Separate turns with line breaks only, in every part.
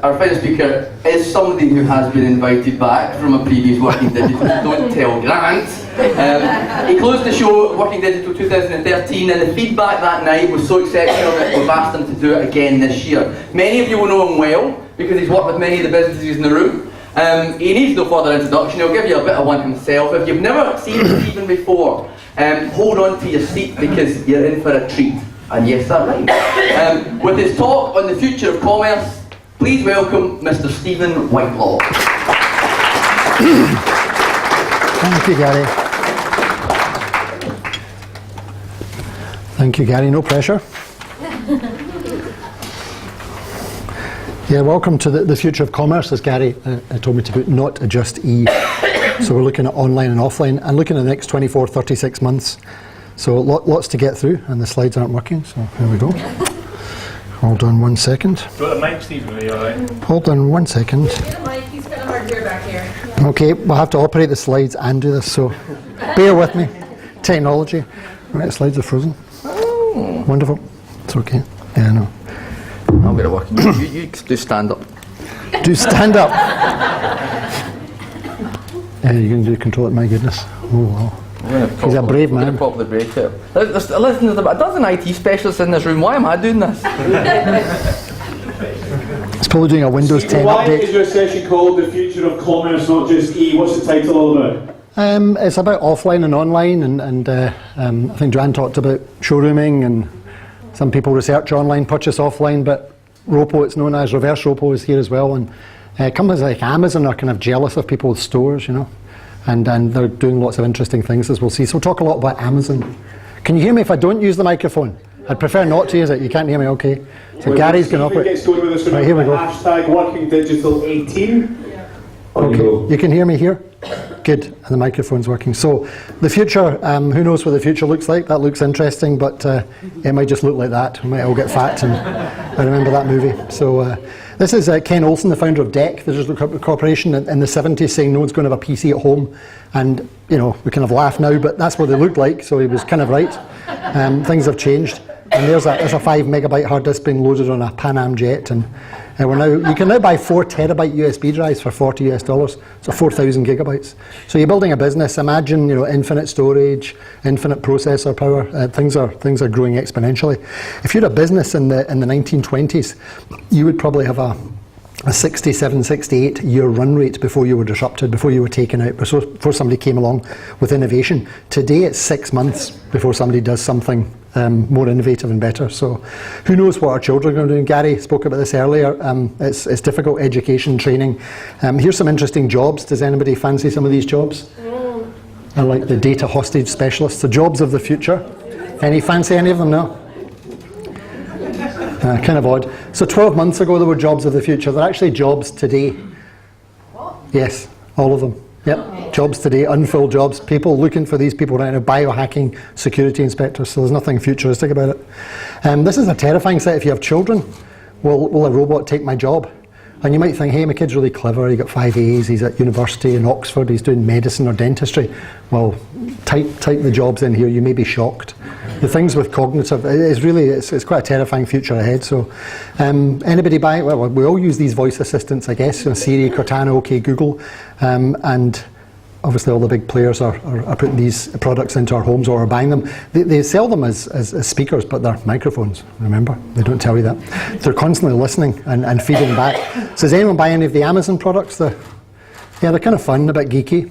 our final speaker is somebody who has been invited back from a previous Working Digital. Don't tell Grant. He closed the show Working Digital 2013, and the feedback that night was so exceptional that we've asked him to do it again this year. Many of you will know him well because he's worked with many of the businesses in the room. He needs no further introduction. He'll give you a bit of one himself. If you've never seen Stephen before, hold on to your seat because you're in for a treat. And yes, that's right. With his talk on the future of commerce, please welcome Mr. Stephen Whitelaw.
Thank you, Gary. Thank you, Gary. No pressure. Yeah, welcome to the future of commerce, as Gary told me to put, not just E. So we're looking at online and offline, and looking at the next 24, 36 months. So lots to get through, and the slides aren't working, so here we go. Hold on 1 second.
Do you want the mic, Stephen? Are you alright?
Hold on 1 second.
Get a mic, he's got a hard gear back here.
Okay, we'll have to operate the slides and do this, so bear with me. Technology. Right, the slides are frozen.
Oh.
Wonderful. It's okay. Yeah, I know.
I'll get it working. You do stand up.
Do stand up. Yeah, you can do control it, my goodness. Oh, wow. He's a brave man.
We're going to probably break it. Listen, there's about a dozen IT specialists in this room. Why am I doing this?
It's probably doing a Windows 10
Why
update.
is your session called The Future of Commerce, not just E? What's the title all about?
It's about offline and online, and I think Joanne talked about showrooming, and some people research online, purchase offline, but ROPO, it's known as reverse ROPO, is here as well, and companies like Amazon are kind of jealous of people with stores, you know, and they're doing lots of interesting things, as we'll see. So we'll talk a lot about Amazon. Can you hear me if I don't use the microphone? I'd prefer not to use it. You can't hear me, okay. So well, Gary's going to operate.
Gets going with this,
right, here we go.
Hashtag Working Digital 18.
Okay, you can hear me here? Good, and the microphone's working. So the future, who knows what the future looks like? That looks interesting, but it might just look like that. We might all get fat, and I remember that movie. So this is Ken Olsen, the founder of DEC, the Digital Corporation, in the 70s, saying no one's going to have a PC at home. And, you know, we kind of laugh now, but that's what they looked like, so he was kind of right. Things have changed. And there's a 5 megabyte hard disk being loaded on a Pan Am jet, and you can now buy 4 terabyte USB drives for $40 US, so 4,000 gigabytes. So you're building a business. Imagine, you know, infinite storage, infinite processor power. Things are growing exponentially. If you're a business in the 1920s, you would probably have a 67, 68 year run rate before you were disrupted, before you were taken out, before somebody came along with innovation. Today it's 6 months before somebody does something more innovative and better. So who knows what our children are going to do? And Gary spoke about this earlier. It's difficult, education, training. Here's some interesting jobs. Does anybody fancy some of these jobs? I like the data hostage specialists, the jobs of the future. Any fancy any of them? No? Kind of odd. So 12 months ago there were jobs of the future. They're actually jobs today.
What?
Yes, all of them. Yep, okay. Jobs today, unfilled jobs. People looking for these people right now, biohacking security inspectors, so there's nothing futuristic about it. This is a terrifying sight. If you have children, will a robot take my job? And you might think, hey, my kid's really clever, he got 5 A's, he's at university in Oxford, he's doing medicine or dentistry. Well, type the jobs in here, you may be shocked. The things with cognitive, it's quite a terrifying future ahead. So anybody buy it? Well, we all use these voice assistants, I guess, Siri, Cortana, OK Google, and obviously all the big players are putting these products into our homes or are buying them. They sell them as speakers, but they're microphones, remember? They don't tell you that. They're constantly listening and feeding back. So does anyone buy any of the Amazon products? They're kind of fun, a bit geeky,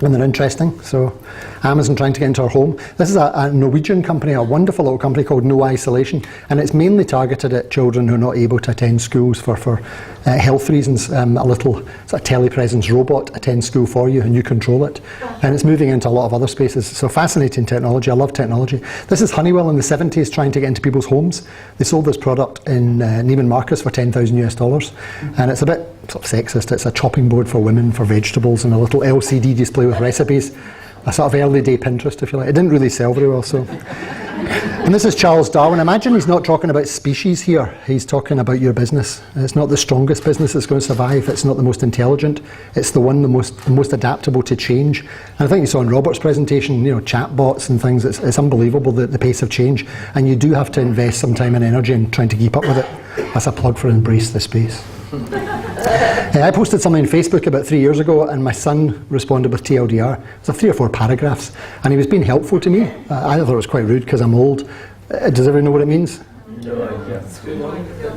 and they're interesting. So Amazon trying to get into our home. This is a Norwegian company, a wonderful little company called No Isolation, and it's mainly targeted at children who are not able to attend schools for health reasons. A little telepresence robot attends school for you and you control it, and it's moving into a lot of other spaces. So fascinating technology. I love technology. This is Honeywell in the 70s trying to get into people's homes. They sold this product in Neiman Marcus for $10,000 US, and it's a bit sort of sexist. It's a chopping board for women for vegetables and a little LCD display with recipes. A sort of early day Pinterest, if you like. It didn't really sell very well, so. And this is Charles Darwin. Imagine he's not talking about species here. He's talking about your business. It's not the strongest business that's going to survive. It's not the most intelligent. It's the one the most adaptable to change. And I think you saw in Robert's presentation, you know, chatbots and things. It's unbelievable the pace of change. And you do have to invest some time and energy in trying to keep up with it. That's a plug for Embrace the Space. I posted something on Facebook about 3 years ago, and my son responded with TLDR. It was 3 or 4 paragraphs, and he was being helpful to me. I thought it was quite rude because I'm old. Does everyone know what it means?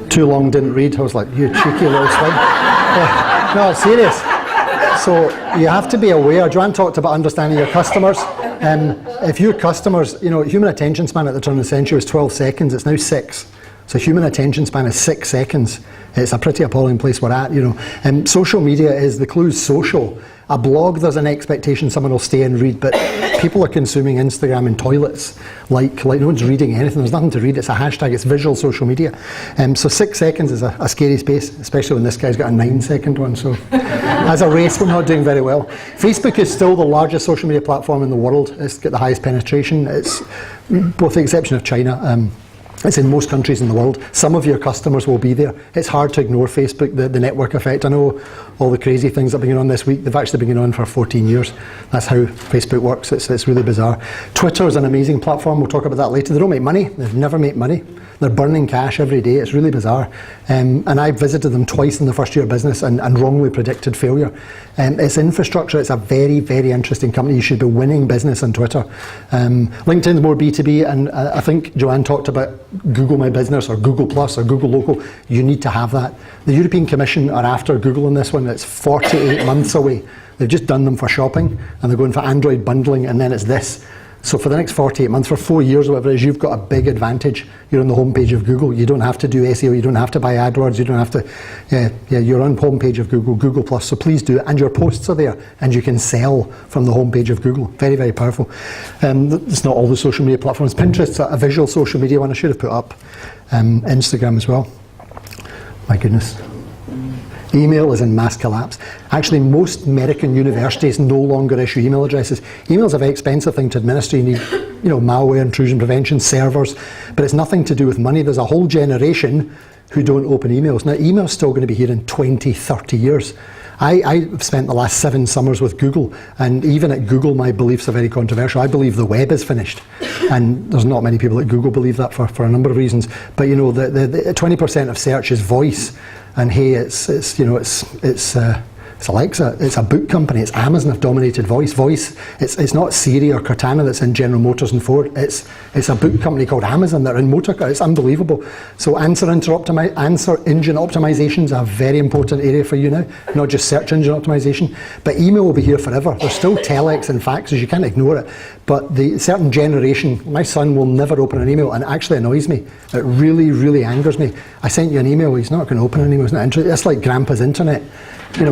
Too long, didn't read. I was like, you cheeky little swine. No, serious. So you have to be aware. Joanne talked about understanding your customers. If your customers, human attention span at the turn of the century was 12 seconds. It's now 6. So human attention span is 6 seconds. It's a pretty appalling place we're at, social media is, the clue's social. A blog, there's an expectation someone will stay and read, but people are consuming Instagram in toilets. Like no one's reading anything. There's nothing to read. It's a hashtag. It's visual social media. So 6 seconds is a scary space, especially when this guy's got a 9-second one. So as a race, we're not doing very well. Facebook is still the largest social media platform in the world. It's got the highest penetration. It's, with the exception of China, it's in most countries in the world. Some of your customers will be there. It's hard to ignore Facebook, the network effect. I know all the crazy things that have been going on this week. They've actually been going on for 14 years. That's how Facebook works. It's really bizarre. Twitter is an amazing platform. We'll talk about that later. They don't make money. They've never made money. They're burning cash every day. It's really bizarre. And I visited them twice in the first year of business and wrongly predicted failure. It's infrastructure. It's a very, very interesting company. You should be winning business on Twitter. LinkedIn's more B2B, and I think Joanne talked about Google My Business or Google Plus or Google Local. You need to have that. The European Commission are after Google on this one. It's 48 months away. They've just done them for shopping, and they're going for Android bundling, and then it's this. So for the next 48 months, for 4 years or whatever it is, you've got a big advantage. You're on the homepage of Google. You don't have to do SEO. You don't have to buy AdWords. You don't have to, you're on homepage of Google, Google Plus. So please do it. And your posts are there, and you can sell from the homepage of Google. Very, very powerful. It's not all the social media platforms. Pinterest's a visual social media one. I should have put up Instagram as well. My goodness. Email is in mass collapse. Actually, most American universities no longer issue email addresses. Email's a very expensive thing to administer. You need, malware, intrusion prevention, servers, but it's nothing to do with money. There's a whole generation who don't open emails. Now, email's still going to be here in 20, 30 years. I've spent the last 7 summers with Google, and even at Google, my beliefs are very controversial. I believe the web is finished, and there's not many people at Google believe that for a number of reasons. But the 20% of search is voice, and hey, it's Alexa. It's a book company. It's Amazon have dominated voice. It's not Siri or Cortana that's in General Motors and Ford. It's a book company called Amazon that are in motor cars. It's unbelievable. So answer engine optimization is a very important area for you now, not just search engine optimization. But email will be here forever. There's still telex and faxes. You can't ignore it. But the certain generation, my son will never open an email, and it actually annoys me. It really, really angers me. I sent you an email. He's not going to open an email. He's not interested. It's like Grandpa's internet. For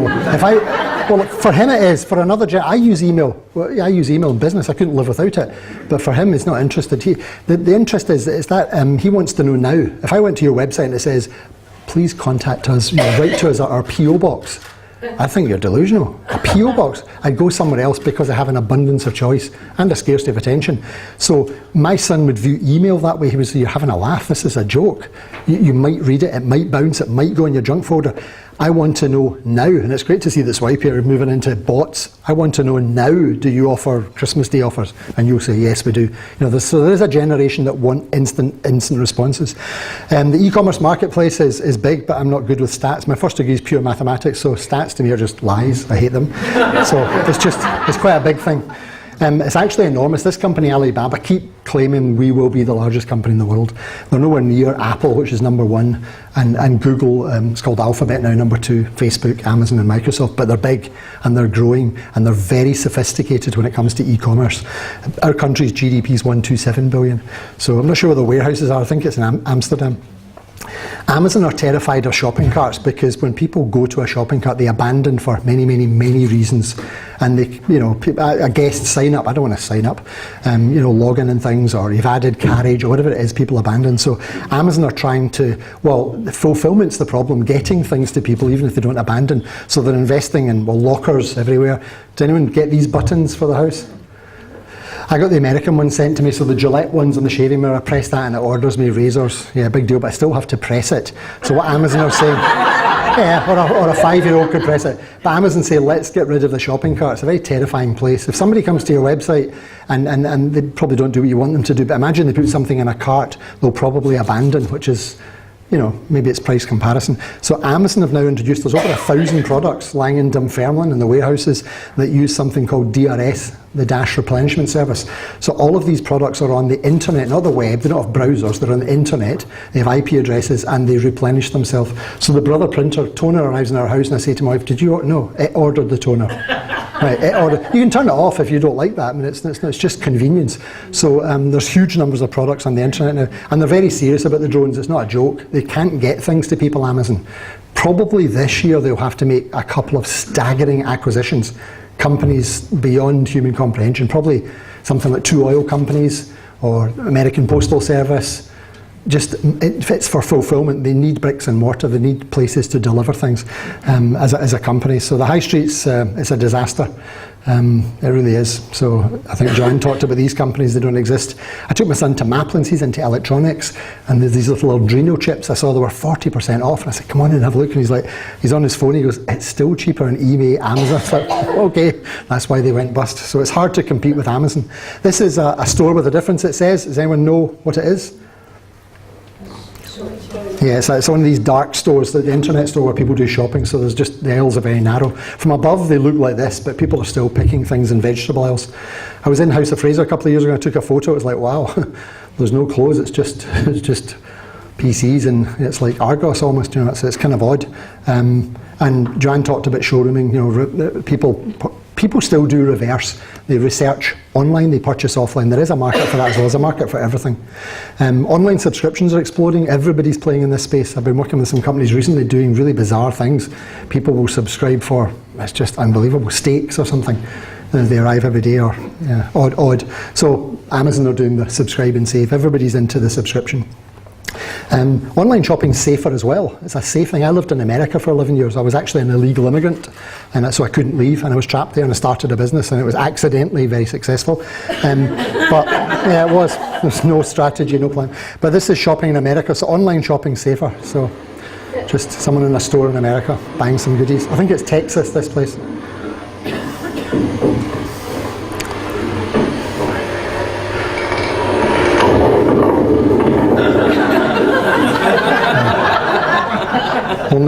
him it is. For another I use email. Well, I use email in business. I couldn't live without it. But for him, he's not interested. The interest is that he wants to know now. If I went to your website and it says, please contact us, write to us at our PO box, I think you're delusional. A PO box. I'd go somewhere else because I have an abundance of choice and a scarcity of attention. So my son would view email that way. He would say, you're having a laugh. This is a joke. You might read it. It might bounce. It might go in your junk folder. I want to know now, and it's great to see the swipe here moving into bots. I want to know now, do you offer Christmas Day offers? And you'll say, yes, we do. So there is a generation that want instant responses. The e-commerce marketplace is big, but I'm not good with stats. My first degree is pure mathematics, so stats to me are just lies. I hate them. So it's quite a big thing. It's actually enormous. This company, Alibaba, keep claiming we will be the largest company in the world. They're nowhere near Apple, which is number 1, and Google, it's called Alphabet now, number 2, Facebook, Amazon and Microsoft, but they're big and they're growing and they're very sophisticated when it comes to e-commerce. Our country's GDP is 127 billion. So I'm not sure where the warehouses are. I think it's in Amsterdam. Amazon are terrified of shopping carts because when people go to a shopping cart, they abandon for many, many, many reasons. And they, a guest sign up, I don't want to sign up, log in and things, or you've added carriage or whatever it is, people abandon. So Amazon are trying to, fulfillment's the problem, getting things to people even if they don't abandon. So they're investing in, lockers everywhere. Does anyone get these buttons for the house? I got the American one sent to me, so the Gillette ones on the shaving mirror, I press that and it orders me razors. Yeah, big deal, but I still have to press it. So what Amazon are saying, or a 5-year-old could press it. But Amazon say, let's get rid of the shopping cart. It's a very terrifying place. If somebody comes to your website and they probably don't do what you want them to do, but imagine they put something in a cart, they'll probably abandon, which is you know, maybe it's price comparison. So Amazon have now introduced, there's over 1,000 products lying in Dunfermline in the warehouses that use something called DRS, the Dash Replenishment Service. So all of these products are on the internet, not the web, they don't have browsers, they're on the internet, they have IP addresses and they replenish themselves. So the Brother Printer toner arrives in our house and I say to my wife, did you, no, it ordered the toner. Right, you can turn it off if you don't like that. I mean, it's just convenience. So there's huge numbers of products on the internet now, and they're very serious about the drones. It's not a joke. They can't get things to people, Amazon. Probably this year they'll have to make a couple of staggering acquisitions. Companies beyond human comprehension, probably something like 2 oil companies or American Postal Service. Just, it fits for fulfillment. They need bricks and mortar. They need places to deliver things as a company. So the high streets, it's a disaster. It really is. So I think John talked about these companies. They don't exist. I took my son to Maplins. He's into electronics, and there's these little Arduino chips. I saw they were 40% off, and I said, "Come on in and have a look." And he's on his phone. He goes, "It's still cheaper on eBay, Amazon." It's like, okay, that's why they went bust. So it's hard to compete with Amazon. This is a store with a difference. It says. Does anyone know what it is? Yeah, it's one of these dark stores, the internet store where people do shopping, so there's just, the aisles are very narrow. From above they look like this, but people are still picking things in vegetable aisles. I was in House of Fraser a couple of years ago and I took a photo. It was like, wow, there's no clothes, it's just PCs, and it's like Argos almost, you know, it's kind of odd. And Joanne talked about showrooming, you know, people still do reverse. They research online, they purchase offline. There is a market for that as well. There's a market for everything. Online subscriptions are exploding. Everybody's playing in this space. I've been working with some companies recently doing really bizarre things. People will subscribe for, it's just unbelievable, steaks or something. They arrive every day, or odd. So Amazon are doing the subscribe and save. Everybody's into the subscription. Online shopping's safer as well. It's a safe thing. I lived in America for 11 years. I was actually an illegal immigrant, and so I couldn't leave, and I was trapped there, and I started a business, and it was accidentally very successful. But yeah, it was. There's no strategy, no plan. But this is shopping in America, so online shopping's safer. So just someone in a store in America buying some goodies. I think it's Texas, this place.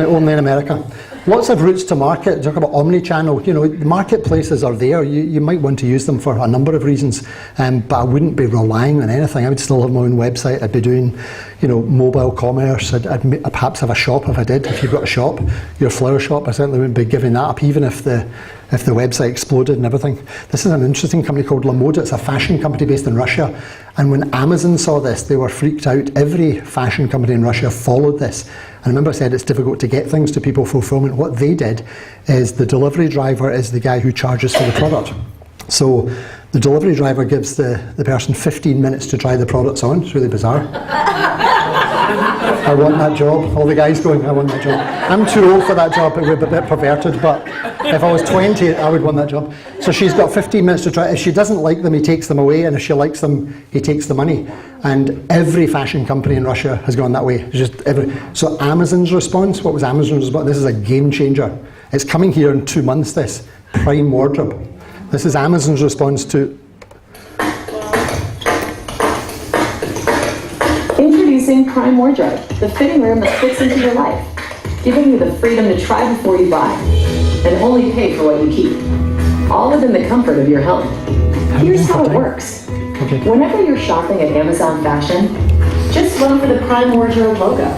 Only in America. Lots of routes to market. Talk about omni-channel. You know, the marketplaces are there. You might want to use them for a number of reasons, but I wouldn't be relying on anything. I would still have my own website. I'd be doing, you know, mobile commerce. I'd perhaps have a shop if I did. If you've got a shop, your flower shop, I certainly wouldn't be giving that up, even if the website exploded and everything. This is an interesting company called La Mode. It's a fashion company based in Russia. And when Amazon saw this, they were freaked out. Every fashion company in Russia followed this. And remember I said it's difficult to get things to people, fulfillment. What they did is the delivery driver is the guy who charges for the product. So the delivery driver gives the person 15 minutes to try the products on. It's really bizarre. I want that job. All the guys going, I want that job. I'm too old for that job. It would be a bit perverted, but if I was 20, I would want that job. So she's got 15 minutes to try. If she doesn't like them, he takes them away, and if she likes them, he takes the money. And every fashion company in Russia has gone that way. So Amazon's response, what was Amazon's response? This is a game changer. It's coming here in 2 months, this Prime Wardrobe. This is Amazon's response to...
Introducing Prime Wardrobe, the fitting room that fits into your life, giving you the freedom to try before you buy, and only pay for what you keep, all within the comfort of your home. Here's how it works. Whenever you're shopping at Amazon Fashion, just run for the Prime Wardrobe logo.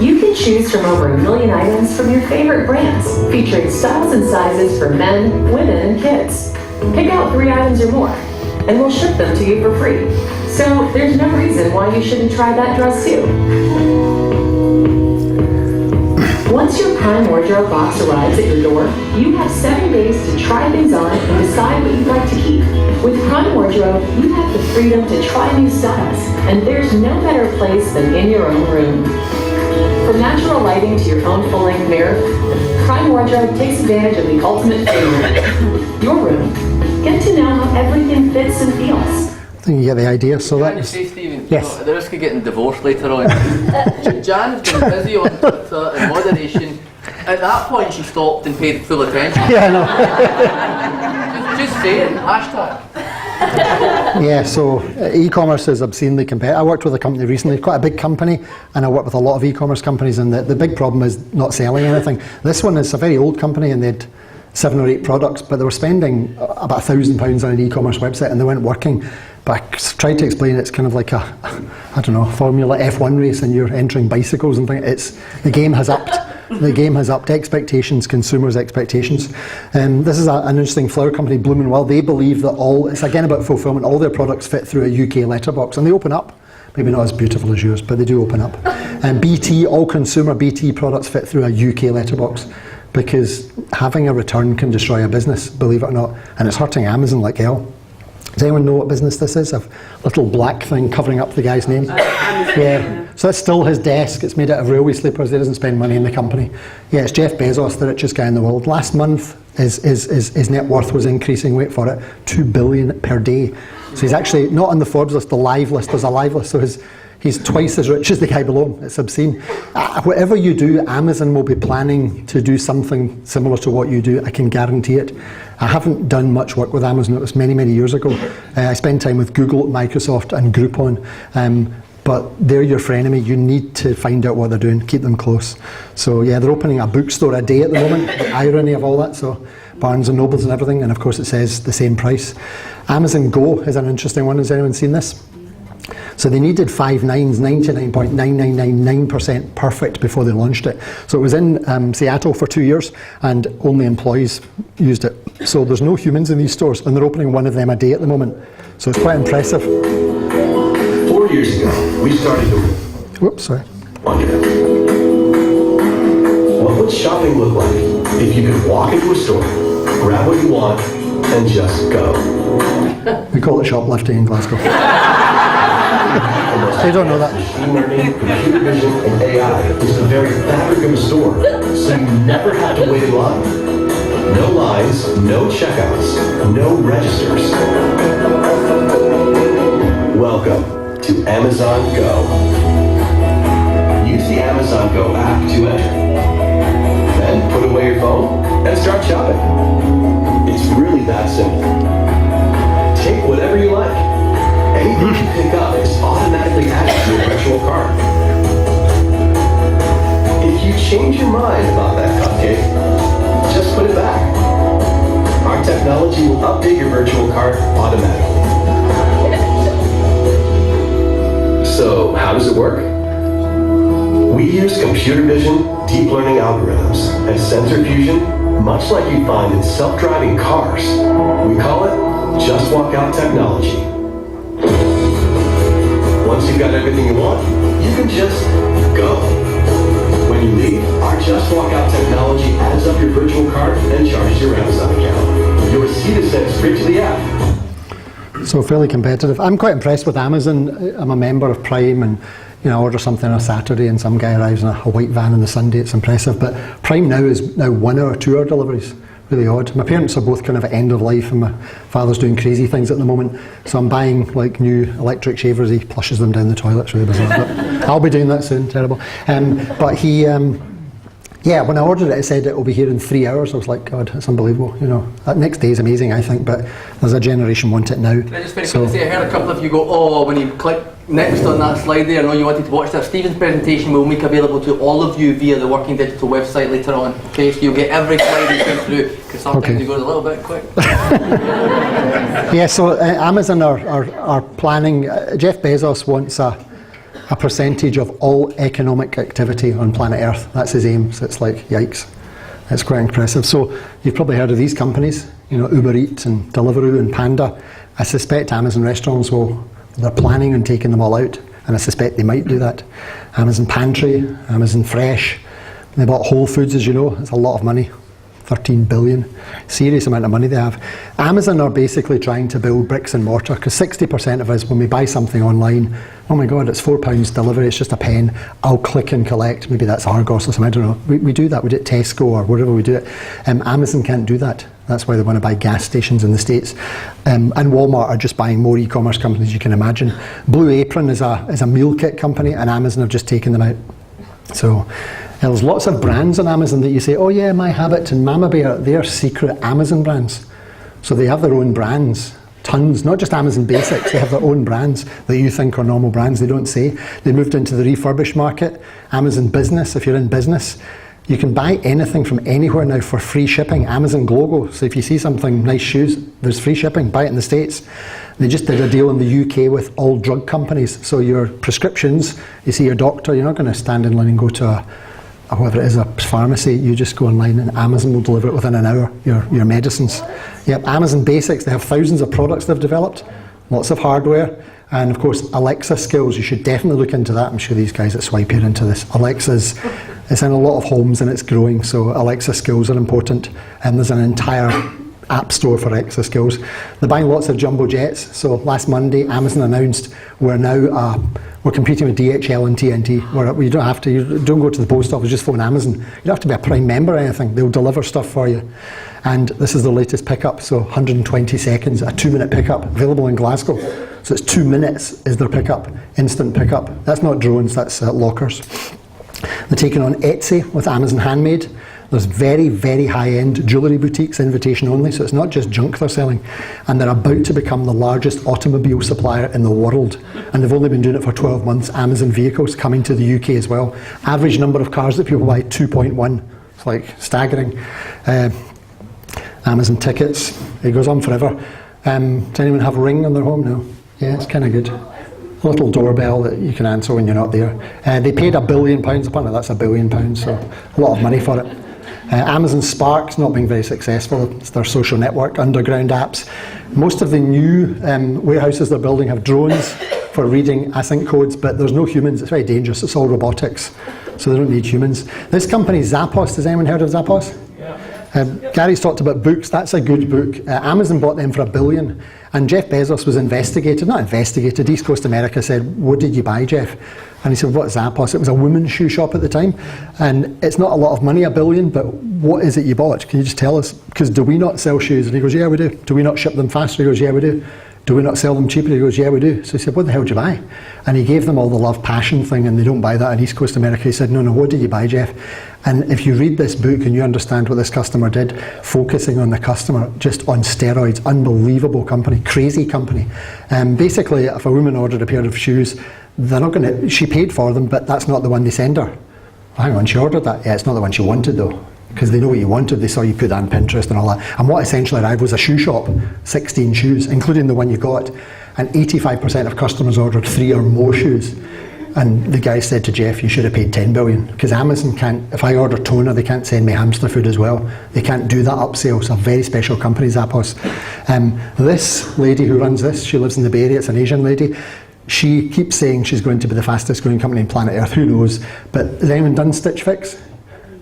You can choose from over 1 million items from your favorite brands, featuring styles and sizes for men, women, and kids. Pick out 3 items or more, and we'll ship them to you for free. So there's no reason why you shouldn't try that dress too. Once your Prime Wardrobe box arrives at your door, you have 7 days to try things on and decide what you'd like to keep. With Prime Wardrobe, you have the freedom to try new styles, and there's no better place than in your own room. From natural lighting to your own full-length mirror, Prime Wardrobe takes advantage of the ultimate fitting room. Your room. Get to know how everything fits and feels.
I think you get the idea. So
Can you say, Stephen,
yes.
at the risk of getting divorced later on, Jan's been busy on Twitter and moderation. At that point, she stopped and paid full attention.
Yeah, I know.
just saying, hashtag.
Yeah, so e-commerce is obscenely competitive. I worked with a company recently, quite a big company, and I work with a lot of e-commerce companies, and the big problem is not selling anything. This one is a very old company, and they had 7 or 8 products, but they were spending about £1,000 on an e-commerce website, and they weren't working. But I tried to explain it's kind of like a, I don't know, Formula F1 race, and you're entering bicycles and things. The game has upped. The game has upped expectations, consumers' expectations. This is an interesting flower company, Bloomin' They believe that it's again about fulfillment, all their products fit through a UK letterbox, and they open up. Maybe not as beautiful as yours, but they do open up. And BT, all consumer BT products fit through a UK letterbox, because having a return can destroy a business, believe it or not, and it's hurting Amazon like hell. Does anyone know what business this is? A little black thing covering up the guy's name. Yeah. So that's still his desk. It's made out of railway sleepers. He doesn't spend money in the company. Yeah, it's Jeff Bezos, the richest guy in the world. Last month, his net worth was increasing. Wait for it, $2 billion per day. So he's actually not on the Forbes list, the live list. There's a live list. So he's twice as rich as the guy below him. It's obscene. Whatever you do, Amazon will be planning to do something similar to what you do. I can guarantee it. I haven't done much work with Amazon. It was many, many years ago. I spent time with Google, Microsoft, and Groupon. But they're your frenemy. You need to find out what they're doing. Keep them close. So yeah, they're opening a bookstore a day at the moment. The irony of all that. So Barnes and Nobles and everything. And of course, it says the same price. Amazon Go is an interesting one. Has anyone seen this? So they needed 5 nines, 99.9999% perfect before they launched it. So it was in Seattle for 2 years, and only employees used it. So there's no humans in these stores, and they're opening one of them a day at the moment. So it's quite impressive.
4 years ago, we started to
Whoops, sorry.
wonder, what would shopping look like if you could walk into a store, grab what you want, and just go?
We call it shoplifting in Glasgow. They don't know that.
Machine learning, computer vision, and AI is the very fabric of a store, so you never have to wait in line. No lines, no checkouts, no registers. Welcome to Amazon Go. Use the Amazon Go app to enter. Then put away your phone and start shopping. It's really that simple. Take whatever you like. Anything you pick up is automatically added to your virtual cart. If you change your mind about that cupcake, just put it back. Our technology will update your virtual cart automatically. So, how does it work? We use computer vision, deep learning algorithms, and sensor fusion, much like you'd find in self-driving cars. We call it Just Walk Out technology. Once you've got everything you want, you can just go. When you leave, our Just Walk Out technology adds up your virtual cart and charges your Amazon account. Your receipt is sent straight to the app.
So fairly competitive. I'm quite impressed with Amazon. I'm a member of Prime, and I order something on a Saturday and some guy arrives in a white van on the Sunday. It's impressive. But Prime now is 1 hour, 2 hour deliveries. Really odd. My parents are both kind of at end of life, and my father's doing crazy things at the moment. So I'm buying like new electric shavers. He flushes them down the toilet. It's really bizarre. But I'll be doing that soon. Terrible. But he, when I ordered it, it said it will be here in 3 hours. I was like, God, that's unbelievable. That next day is amazing, I think. But there's a generation want it now.
Can I just very quickly say, I heard a couple of you go, oh, when you click next on that slide there, I know you wanted to watch that. Stephen's presentation we'll make available to all of you via the Working Digital website later on. Okay, so you'll get every slide you come through, because sometimes it goes a little bit quick.
Yeah, so Amazon are planning, Jeff Bezos wants a percentage of all economic activity on planet Earth. That's his aim, so it's like, yikes. It's quite impressive. So you've probably heard of these companies, Uber Eats and Deliveroo and Panda. I suspect Amazon restaurants they're planning on taking them all out, and I suspect they might do that. Amazon Pantry, Amazon Fresh. They bought Whole Foods, as you know. It's a lot of money. 13 billion. Serious amount of money they have. Amazon are basically trying to build bricks and mortar, because 60% of us, when we buy something online, oh my God, it's £4 delivery, it's just a pen, I'll click and collect. Maybe that's Argos or something, I don't know. We do that, we do it at Tesco or wherever we do it. Amazon can't do that. That's why they want to buy gas stations in the States. And Walmart are just buying more e-commerce companies you can imagine. Blue Apron is a meal kit company, and Amazon have just taken them out. So there's lots of brands on Amazon that you say, oh yeah, My Habit and Mama Bear, they're secret Amazon brands. So they have their own brands tons, not just Amazon Basics, they have their own brands that you think are normal brands, they don't say. They moved into the refurbished market. Amazon Business, if you're in business, you can buy anything from anywhere now for free shipping. Amazon Glogo, so if you see something, nice shoes, there's free shipping, buy it in the States. They just did a deal in the UK with all drug companies, so your prescriptions, you see your doctor, you're not going to stand in line and go to whoever it is, a pharmacy. You just go online and Amazon will deliver it within an hour, your medicines. Yep, Amazon Basics, they have thousands of products they've developed, lots of hardware, and of course Alexa skills, you should definitely look into that. I'm sure these guys at Swipe are into this. Alexa's, it's in a lot of homes and it's growing, so Alexa skills are important, and there's an entire app store for Alexa skills. They're buying lots of jumbo jets, so last Monday Amazon announced we're competing with DHL and TNT, where you don't have to, you don't go to the post office, just phone Amazon. You don't have to be a Prime member or anything, they'll deliver stuff for you. And this is the latest pickup, so 120 seconds, a 2-minute pickup, available in Glasgow. So it's 2 minutes is their pickup, instant pickup. That's not drones, that's lockers. They're taking on Etsy with Amazon Handmade. There's very, very high-end jewellery boutiques, invitation only, so it's not just junk they're selling. And they're about to become the largest automobile supplier in the world. And they've only been doing it for 12 months. Amazon vehicles coming to the UK as well. Average number of cars that people buy, 2.1. It's like staggering. Amazon tickets, it goes on forever. Does anyone have a Ring on their home now? Yeah, it's kind of good. A little doorbell that you can answer when you're not there. They paid £1 billion, apparently that's £1 billion, so a lot of money for it. Amazon Spark's not being very successful. It's their social network, underground apps. Most of the new warehouses they're building have drones for reading async codes, but there's no humans. It's very dangerous. It's all robotics, so they don't need humans. This company, Zappos, has anyone heard of Zappos? Gary's talked about books. That's a good book. Amazon bought them for $1 billion, and Jeff Bezos was not investigated. East Coast America said, "What did you buy, Jeff?" And he said, "What's Zappos?" It was a women's shoe shop at the time, and it's not a lot of money, $1 billion, but what is it you bought? Can you just tell us? Because do we not sell shoes? And he goes, "Yeah, we do." Do we not ship them faster? He goes, "Yeah, we do." Do we not sell them cheaper? He goes, "Yeah, we do." So he said, "What the hell did you buy?" And he gave them all the love passion thing, and they don't buy that in East Coast America. He said, no, what did you buy, Jeff? And if you read this book and you understand what this customer did, focusing on the customer, just on steroids, unbelievable company, crazy company. Basically, if a woman ordered a pair of shoes, they're not going to, she paid for them, but that's not the one they send her. Well, hang on, she ordered that. Yeah, it's not the one she wanted though. Because they know what you wanted, they saw you put that on Pinterest and all that. And what essentially arrived was a shoe shop, 16 shoes, including the one you got. And 85% of customers ordered 3 or more shoes. And the guy said to Jeff, "You should have paid $10 billion." Because Amazon can't, if I order toner, they can't send me hamster food as well. They can't do that upsell. It's a very special company, Zappos. This lady who runs this, she lives in the Bay Area, it's an Asian lady. She keeps saying she's going to be the fastest growing company on planet Earth, who knows. But has anyone done Stitch Fix?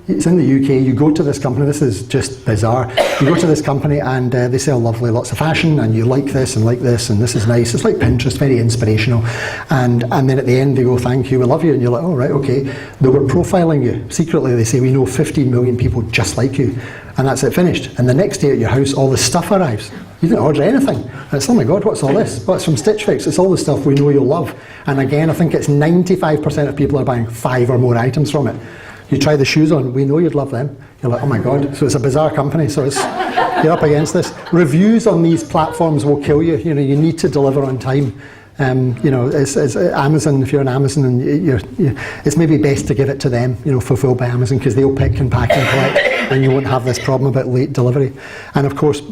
It's in the UK. You go to this company, this is just bizarre. You go to this company and they sell lovely lots of fashion, and you like this and this is nice. It's like Pinterest, very inspirational. And then at the end they go, "Thank you, we love you." And you're like, "Oh, right, okay." They were profiling you. Secretly they say, "We know 15 million people just like you." And that's it, finished. And the next day at your house, all the stuff arrives. You didn't order anything. And it's, "Oh my God, what's all this?" Well, it's from Stitch Fix. It's all the stuff we know you'll love. And again, I think it's 95% of people are buying 5 or more items from it. You try the shoes on, we know you'd love them. You're like, "Oh my God." So it's a bizarre company. So it's, you're up against this. Reviews on these platforms will kill you. You know, you need to deliver on time. You know, it's Amazon, if you're on Amazon, and it's maybe best to give it to them, you know, fulfilled by Amazon, because they'll pick and pack and collect, and you won't have this problem about late delivery. And of course,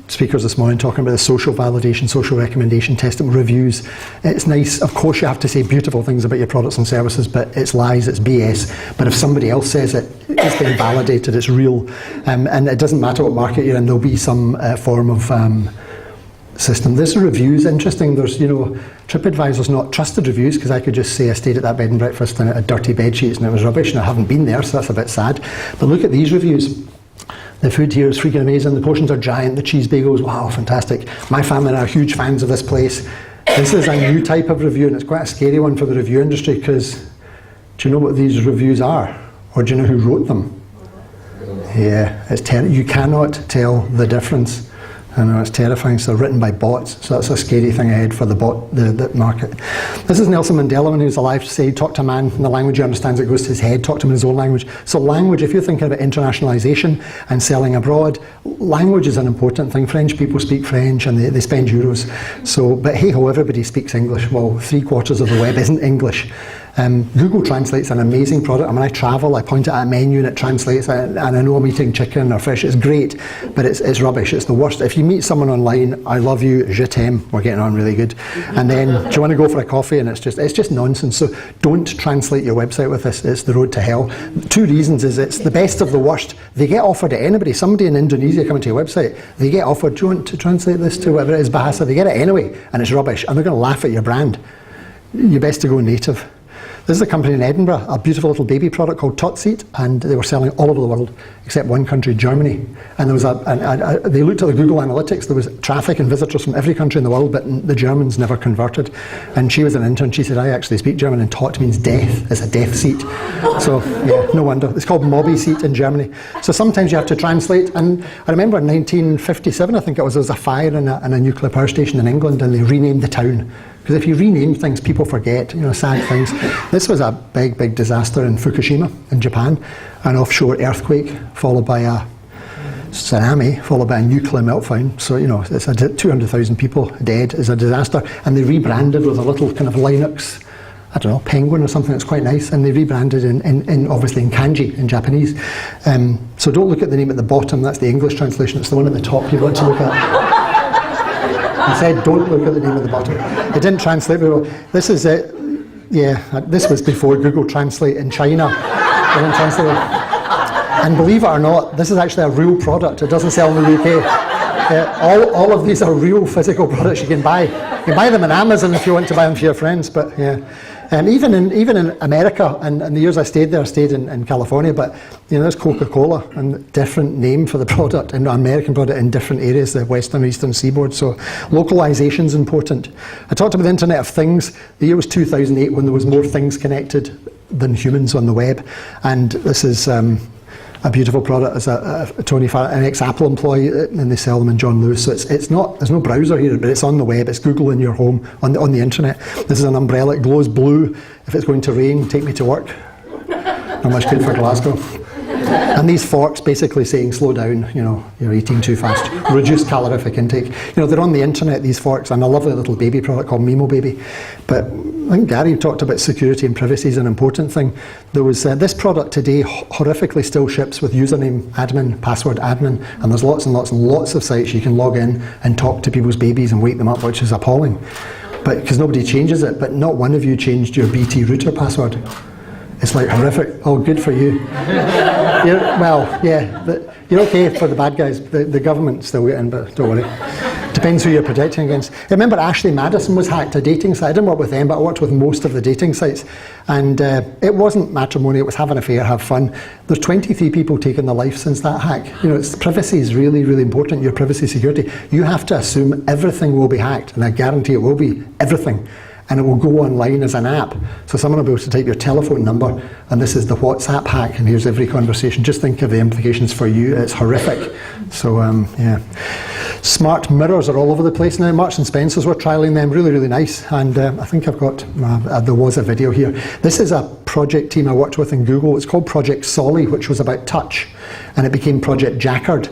speakers this morning talking about the social validation, social recommendation, testing reviews. It's nice, of course you have to say beautiful things about your products and services, but it's lies, it's BS. But if somebody else says it, it's been validated, it's real. And it doesn't matter what market you're in, there'll be some form of system. This reviews, interesting, there's, you know, TripAdvisor's not trusted reviews, because I could just say I stayed at that bed and breakfast and it had dirty bed sheets and it was rubbish, and I haven't been there, so that's a bit sad. But look at these reviews. The food here is freaking amazing, the portions are giant, the cheese bagels, wow, fantastic. My family are huge fans of this place. This is a new type of review, and it's quite a scary one for the review industry, because do you know what these reviews are? Or do you know who wrote them? Yeah, it's you cannot tell the difference. I know, it's terrifying. So written by bots, so that's a scary thing ahead for the market. This is Nelson Mandela when he was alive to say, talk to a man in the language he understands, it goes to his head, talk to him in his own language. So language, if you're thinking about internationalisation and selling abroad, language is an important thing. French people speak French and they spend euros. So, but hey ho, everybody speaks English. Well, 3/4 of the web isn't English. Google Translate's an amazing product. I mean, I travel, I point at a menu and it translates, and I know I'm eating chicken or fish. It's great, but it's rubbish. It's the worst. If you meet someone online, I love you, je t'aime, we're getting on really good. And then, do you want to go for a coffee? And it's just nonsense. So don't translate your website with this. It's the road to hell. 2 reasons is it's the best of the worst. They get offered to anybody. Somebody in Indonesia coming to your website, they get offered, do you want to translate this to whatever it is, Bahasa? They get it anyway, and it's rubbish. And they're going to laugh at your brand. You're best to go native. This is a company in Edinburgh, a beautiful little baby product called Totseat, and they were selling all over the world, except one country, Germany. And there was they looked at the Google Analytics, there was traffic and visitors from every country in the world, but the Germans never converted. And she was an intern, she said, I actually speak German, and Tot means death, it's a death seat. So, yeah, no wonder. It's called Mobby Seat in Germany. So sometimes you have to translate, and I remember in 1957, I think it was, there was a fire in a nuclear power station in England, and they renamed the town. Because if you rename things, people forget, sad things. This was a big, big disaster in Fukushima, in Japan. An offshore earthquake, followed by a tsunami, followed by a nuclear meltdown. So, it's 200,000 people dead. It's a disaster. And they rebranded with a little kind of Linux, I don't know, penguin or something that's quite nice. And they rebranded in obviously in kanji, in Japanese. So don't look at the name at the bottom, that's the English translation. It's the one at the top you want to look at. I said, don't look at the name at the bottom. It didn't translate very well. This is it. Yeah, this was before Google Translate in China. It didn't translate well. And believe it or not, this is actually a real product. It doesn't sell in the UK. All of these are real physical products you can buy. You can buy them on Amazon if you want to buy them for your friends. But yeah, even in America, and the years I stayed there, I stayed in California. But there's Coca-Cola and different name for the product, and American product in different areas, the western, eastern seaboard. So localization is important. I talked about the Internet of Things. The year was 2008 when there was more things connected than humans on the web, and this is. A beautiful product as a Tony Farr, an ex-Apple employee, and they sell them in John Lewis. So it's not, there's no browser here, but it's on the web. It's Google in your home on the internet. This is an umbrella. It glows blue. If it's going to rain, take me to work. Not much good for Glasgow. And these forks basically saying, slow down, you're eating too fast. Reduce calorific intake. They're on the internet, these forks, and a lovely little baby product called Mimo Baby. But I think Gary talked about security and privacy is an important thing. There was this product today horrifically still ships with username admin, password admin, and there's lots and lots and lots of sites you can log in and talk to people's babies and wake them up, which is appalling. But because nobody changes it, but not one of you changed your BT router password. It's like horrific. Oh, good for you. You're okay for the bad guys. The government's still getting, but don't worry. Depends who you're protecting against. I remember Ashley Madison was hacked, a dating site. I didn't work with them, but I worked with most of the dating sites. And it wasn't matrimony, it was have an affair, have fun. There's 23 people taking their life since that hack. Privacy is really, really important, your privacy security. You have to assume everything will be hacked, and I guarantee it will be, everything. And it will go online as an app. So someone will be able to type your telephone number, and this is the WhatsApp hack, and here's every conversation. Just think of the implications for you. It's horrific. So, yeah. Smart mirrors are all over the place now. Marks and Spencer's were trialling them, really, really nice. And I think I've got, there was a video here. This is a project team I worked with in Google. It's called Project Solly, which was about touch. And it became Project Jacquard,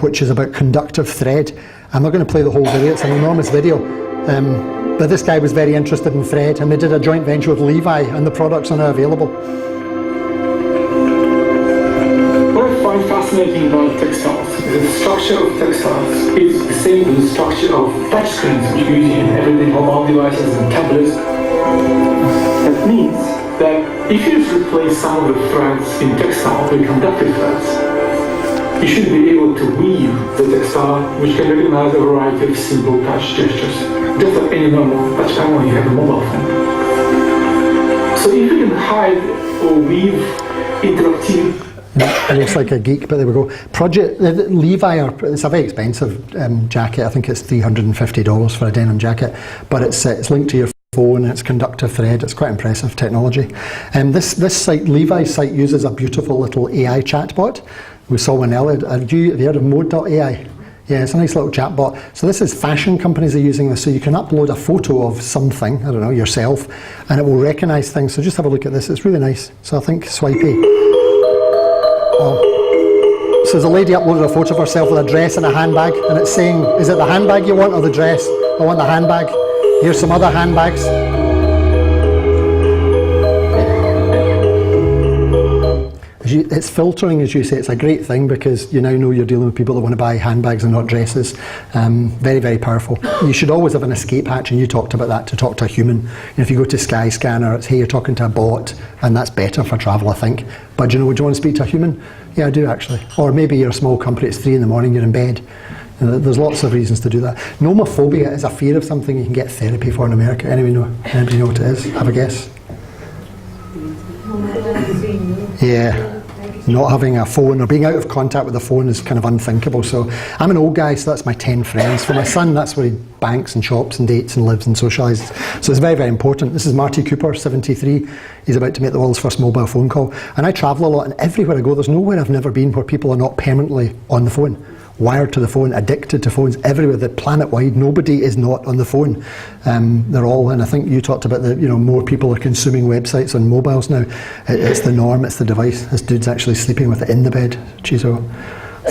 which is about conductive thread. I'm not going to play the whole video. It's an enormous video. But this guy was very interested in thread, and they did a joint venture with Levi, and the products are now available.
What I find fascinating about textiles is that the structure of textiles is the same as the structure of touchscreens, which we use in everyday mobile devices and tablets. That means that if you just replace some of the threads in textile with conductive threads, you should be able to weave the textile, which can recognize a variety of simple touch gestures, just like any normal touch panel when you have a mobile phone. So if you can hide or weave interactive.
It looks like a geek, but there we go. Project Levi, it's a very expensive jacket. I think it's $350 for a denim jacket, but it's linked to your phone and it's conductive thread. It's quite impressive technology. This site, Levi's site, uses a beautiful little AI chatbot. We saw one earlier. Have you heard of Mode.ai? Yeah, it's a nice little chat bot. So this is fashion companies are using this, so you can upload a photo of something, I don't know, yourself, and it will recognise things. So just have a look at this, it's really nice. So I think swipey. Oh. So there's a lady uploaded a photo of herself with a dress and a handbag, and it's saying, is it the handbag you want or the dress? I want the handbag. Here's some other handbags. It's filtering, as you say. It's a great thing because you now know you're dealing with people that want to buy handbags and not dresses. Very, very powerful. You should always have an escape hatch, and you talked about that, to talk to a human. And if you go to Skyscanner, it's, hey, you're talking to a bot, and that's better for travel, I think. But do you know, would you want to speak to a human? Yeah, I do actually. Or maybe you're a small company, it's 3 a.m, you're in bed. There's lots of reasons to do that. Nomophobia is a fear of something you can get therapy for in America. Anybody know what it is? Have a guess? Yeah. Not having a phone or being out of contact with a phone is kind of unthinkable. So I'm an old guy, so that's my 10 friends. For my son, that's where he banks and shops and dates and lives and socialises. So it's very, very important. This is Marty Cooper, 73. He's about to make the world's first mobile phone call. And I travel a lot, and everywhere I go, there's nowhere I've never been where people are not permanently on the phone. Wired to the phone, addicted to phones, everywhere, the planet-wide, nobody is not on the phone. They're all, and I think you talked about more people are consuming websites on mobiles now. It's the norm, it's the device. This dude's actually sleeping with it in the bed, Chizo,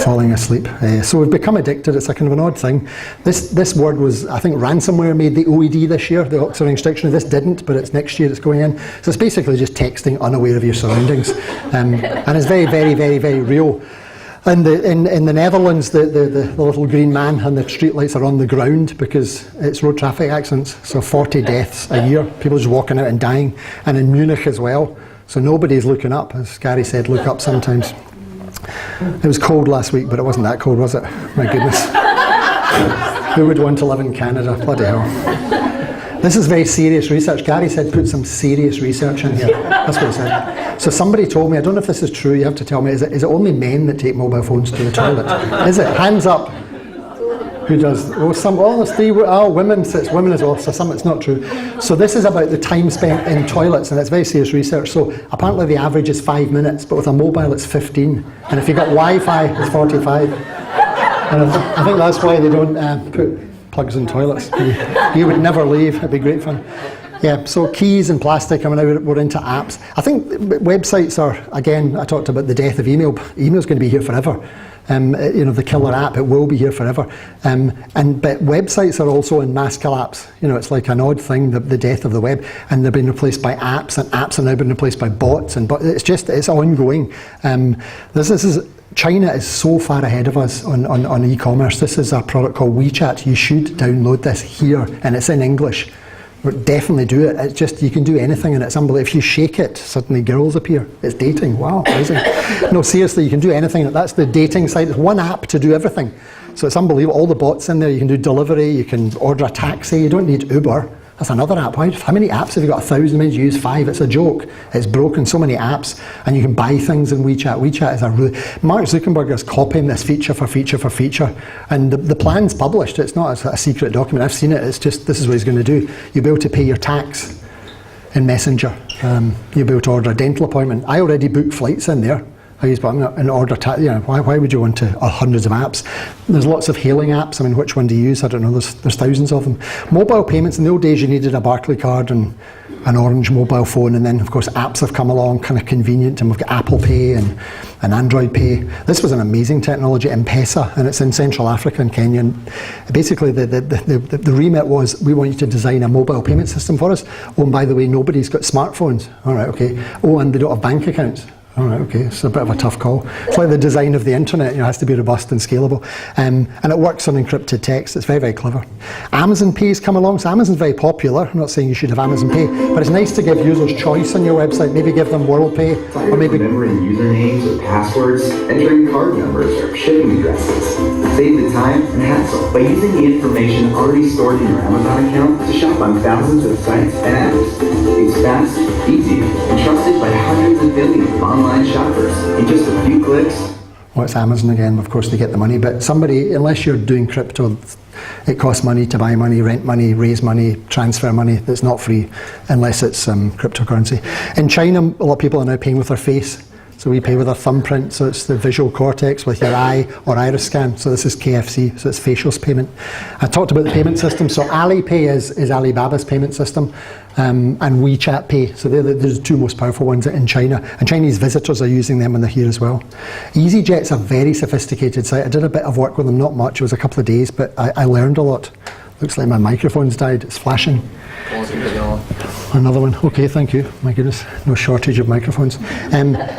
falling asleep. So we've become addicted, it's a kind of an odd thing. This word was, I think ransomware made the OED this year, the Oxford English Dictionary. This didn't, but it's next year it's going in. So it's basically just texting unaware of your surroundings. And it's very, very, very, very real. And in the Netherlands, the little green man and the streetlights are on the ground because it's road traffic accidents. So 40 deaths a year, people just walking out and dying. And in Munich as well. So nobody's looking up. As Gary said, look up sometimes. It was cold last week, but it wasn't that cold, was it? My goodness. Who would want to live in Canada? Bloody hell. This is very serious research. Gary said put some serious research in here. That's what he said. So somebody told me, I don't know if this is true, you have to tell me, is it only men that take mobile phones to the toilet? Is it? Hands up. Who does? There's 3, women, so it's women as well, so some it's not true. So this is about the time spent in toilets, and it's very serious research. So apparently the average is 5 minutes, but with a mobile it's 15. And if you've got Wi-Fi, it's 45. And I think that's why they don't put plugs in toilets. You would never leave, it'd be great fun. Yeah, so keys and plastic, I mean, we're into apps. I think websites are, again, I talked about the death of email. Email's going to be here forever. The killer app, it will be here forever. But websites are also in mass collapse. It's like an odd thing, the death of the web, and they're being replaced by apps, and apps are now being replaced by bots, and it's ongoing. China is so far ahead of us on e-commerce. This is a product called WeChat. You should download this here, and it's in English. Definitely do it. It's just, you can do anything, and it's unbelievable. If you shake it, suddenly girls appear. It's dating. Wow, amazing. No, seriously, you can do anything. That's the dating site. It's one app to do everything. So it's unbelievable. All the bots in there. You can do delivery. You can order a taxi. You don't need Uber. That's another app. How many apps have you got? 1,000 minutes, you use 5. It's a joke. It's broken. So many apps, and you can buy things in WeChat. WeChat is Mark Zuckerberg is copying this feature for feature, and the plan's published. It's not a secret document. I've seen it. It's just, this is what he's going to do. You'll be able to pay your tax in Messenger. You'll be able to order a dental appointment. I already booked flights in there. I use in order to, why would you want to hundreds of apps? There's lots of hailing apps. I mean, which one do you use? I don't know. There's thousands of them. Mobile payments, in the old days you needed a Barclay card and an orange mobile phone, and then of course apps have come along, kind of convenient, and we've got Apple Pay and Android Pay. This was an amazing technology, M-Pesa, and it's in Central Africa and Kenya. And basically the remit was, we want you to design a mobile payment system for us. Oh, and by the way, nobody's got smartphones. All right, okay. Oh, and they don't have bank accounts. All right, okay, it's a bit of a tough call. It's like the design of the internet, it has to be robust and scalable. And it works on encrypted text. It's very, very clever. Amazon Pay's come along, so Amazon's very popular. I'm not saying you should have Amazon Pay, but it's nice to give users choice on your website. Maybe give them WorldPay, or maybe
remembering usernames or passwords, entering card numbers or shipping addresses. Save the time and hassle by using the information already stored in your Amazon account to shop on thousands of sites and apps. It's fast, easy, and trusted by hundreds of millions of online shoppers in just a few clicks.
Well, it's Amazon again, of course they get the money, but somebody, unless you're doing crypto, it costs money to buy money, rent money, raise money, transfer money. It's not free unless it's cryptocurrency. In China, a lot of people are now paying with their face. So we pay with our thumbprint, so it's the visual cortex with your eye or iris scan. So this is KFC, so it's facial payment. I talked about the payment system. So Alipay is Alibaba's payment system, and WeChat Pay. So they're the two most powerful ones in China. And Chinese visitors are using them when they're here as well. EasyJet's a very sophisticated site. I did a bit of work with them, not much. It was a couple of days, but I learned a lot. Looks like my microphone's died. It's flashing. Another one. Okay, thank you. My goodness, no shortage of microphones.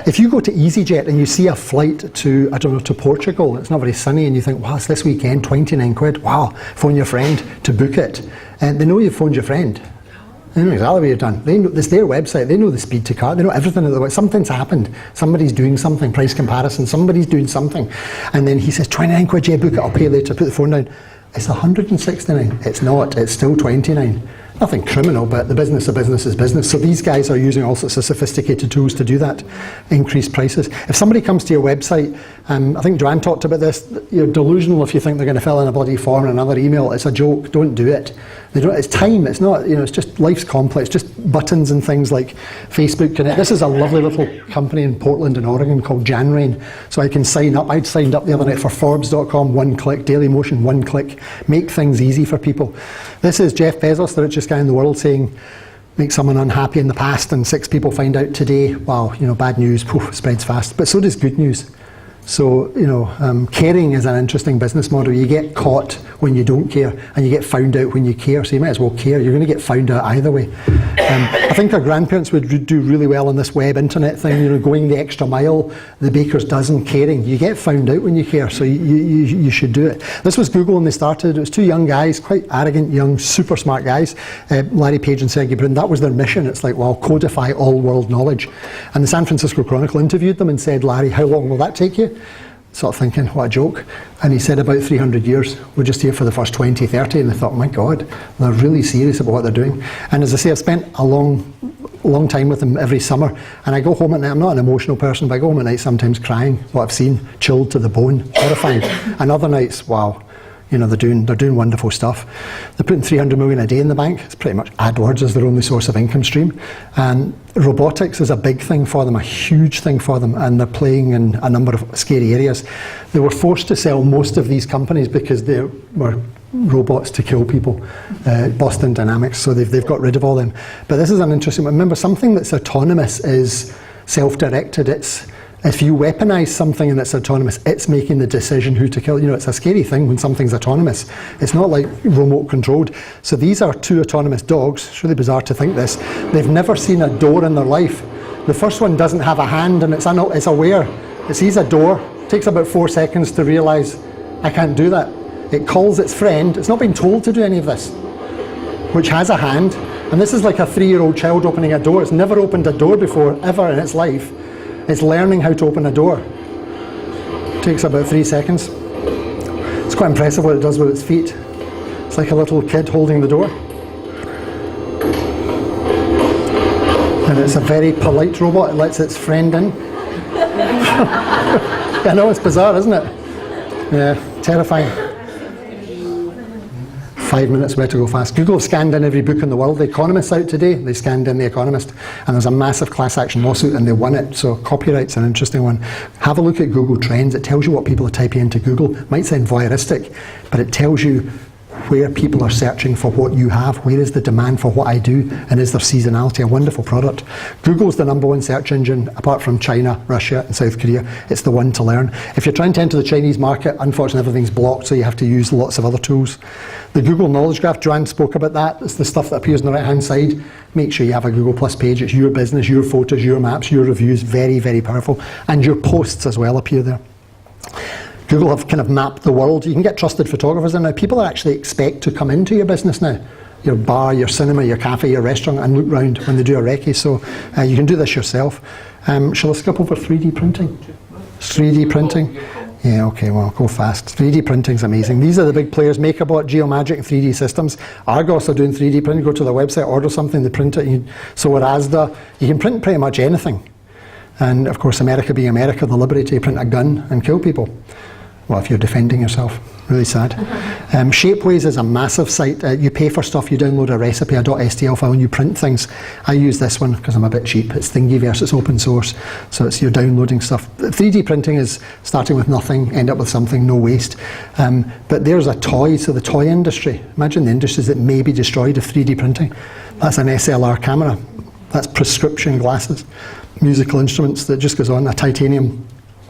If you go to EasyJet and you see a flight to, I don't know, to Portugal, it's not very sunny, and you think, wow, it's this weekend, 29 quid. Wow, phone your friend to book it. And they know you've phoned your friend. They know exactly what you've done. They know, it's their website. They know the speed to car. They know everything. Something's happened. Somebody's doing something. Price comparison. Somebody's doing something. And then he says, 29 quid, yeah, book it. I'll pay later. Put the phone down. It's 169. It's not. It's still 29. Nothing criminal, but the business of business is business. So these guys are using all sorts of sophisticated tools to do that, increase prices. If somebody comes to your website, I think Joanne talked about this, you're delusional if you think they're going to fill in a bloody form and another email. It's a joke. Don't do it. It's time. It's not, it's just, life's complex. Just buttons and things like Facebook Connect. This is a lovely little company in Portland in Oregon called JanRain. So I can sign up. I'd signed up the other night for Forbes.com, one click, Dailymotion, one click. Make things easy for people. This is Jeff Bezos, the richest guy in the world, saying, make someone unhappy in the past and 6 people find out today. Wow, bad news, spreads fast. But so does good news. So, caring is an interesting business model. You get caught when you don't care, and you get found out when you care. So you might as well care. You're going to get found out either way. I think our grandparents would do really well on this web internet thing, going the extra mile, the baker's dozen, caring. You get found out when you care, so you should do it. This was Google when they started. It was 2 young guys, quite arrogant, young, super smart guys, Larry Page and Sergey Brin. That was their mission. It's like, well, codify all world knowledge. And the San Francisco Chronicle interviewed them and said, Larry, how long will that take you? Sort of thinking, what a joke. And he said, about 300 years. We're just here for the first 20, 30. And they thought, my God, they're really serious about what they're doing. And as I say, I've spent a long time with them every summer. And I go home at night. I'm not an emotional person, but I go home at night sometimes crying. What I've seen, chilled to the bone, horrifying. And other nights, wow. They're doing wonderful stuff. They're putting 300 million a day in the bank. It's pretty much AdWords as their only source of income stream. And robotics is a big thing for them, a huge thing for them, and they're playing in a number of scary areas. They were forced to sell most of these companies because they were robots to kill people, Boston Dynamics, so they've got rid of all them. But this is an interesting one. Remember, something that's autonomous is self-directed. If you weaponize something and it's autonomous, it's making the decision who to kill. It's a scary thing when something's autonomous. It's not like remote controlled. So these are 2 autonomous dogs. It's really bizarre to think this. They've never seen a door in their life. The first one doesn't have a hand and it's aware. It sees a door. It takes about 4 seconds to realize, I can't do that. It calls its friend. It's not been told to do any of this, which has a hand. And this is like a 3-year-old child opening a door. It's never opened a door before, ever in its life. It's learning how to open a door. It takes about 3 seconds. It's quite impressive what it does with its feet. It's like a little kid holding the door. And it's a very polite robot. It lets its friend in. I know, it's bizarre, isn't it? Yeah, terrifying. 5 minutes, where to go fast. Google scanned in every book in the world. The Economist's out today. They scanned in The Economist. And there's a massive class action lawsuit and they won it. So copyright's an interesting one. Have a look at Google Trends. It tells you what people are typing into Google. It might sound voyeuristic, but it tells you where people are searching for what you have. Where is the demand for what I do? And is there seasonality? A wonderful product. Google's the #1 search engine, apart from China, Russia, and South Korea. It's the one to learn. If you're trying to enter the Chinese market, unfortunately everything's blocked, so you have to use lots of other tools. The Google Knowledge Graph, Joanne spoke about that. It's the stuff that appears on the right-hand side. Make sure you have a Google Plus page. It's your business, your photos, your maps, your reviews. Very, very powerful. And your posts as well appear there. Google have kind of mapped the world. You can get trusted photographers in now. People actually expect to come into your business now. Your bar, your cinema, your cafe, your restaurant, and look round when they do a recce. So you can do this yourself. Shall I skip over 3D printing? 3D printing? Yeah, okay, well, go fast. 3D printing's amazing. These are the big players. MakerBot, Geomagic, 3D Systems. Argos are doing 3D printing. Go to their website, order something, they print it. So are Asda. You can print pretty much anything. And of course, America being America, the liberty to print a gun and kill people. Well, if you're defending yourself. Really sad. Shapeways is a massive site. You pay for stuff, you download a recipe, a .stl file, and you print things. I use this one because I'm a bit cheap. It's Thingiverse, it's open source, so you're downloading stuff. 3D printing is starting with nothing, end up with something, no waste. But there's a toy, so the toy industry. Imagine the industries that may be destroyed if 3D printing. That's an SLR camera. That's prescription glasses. Musical instruments, that just goes on, a titanium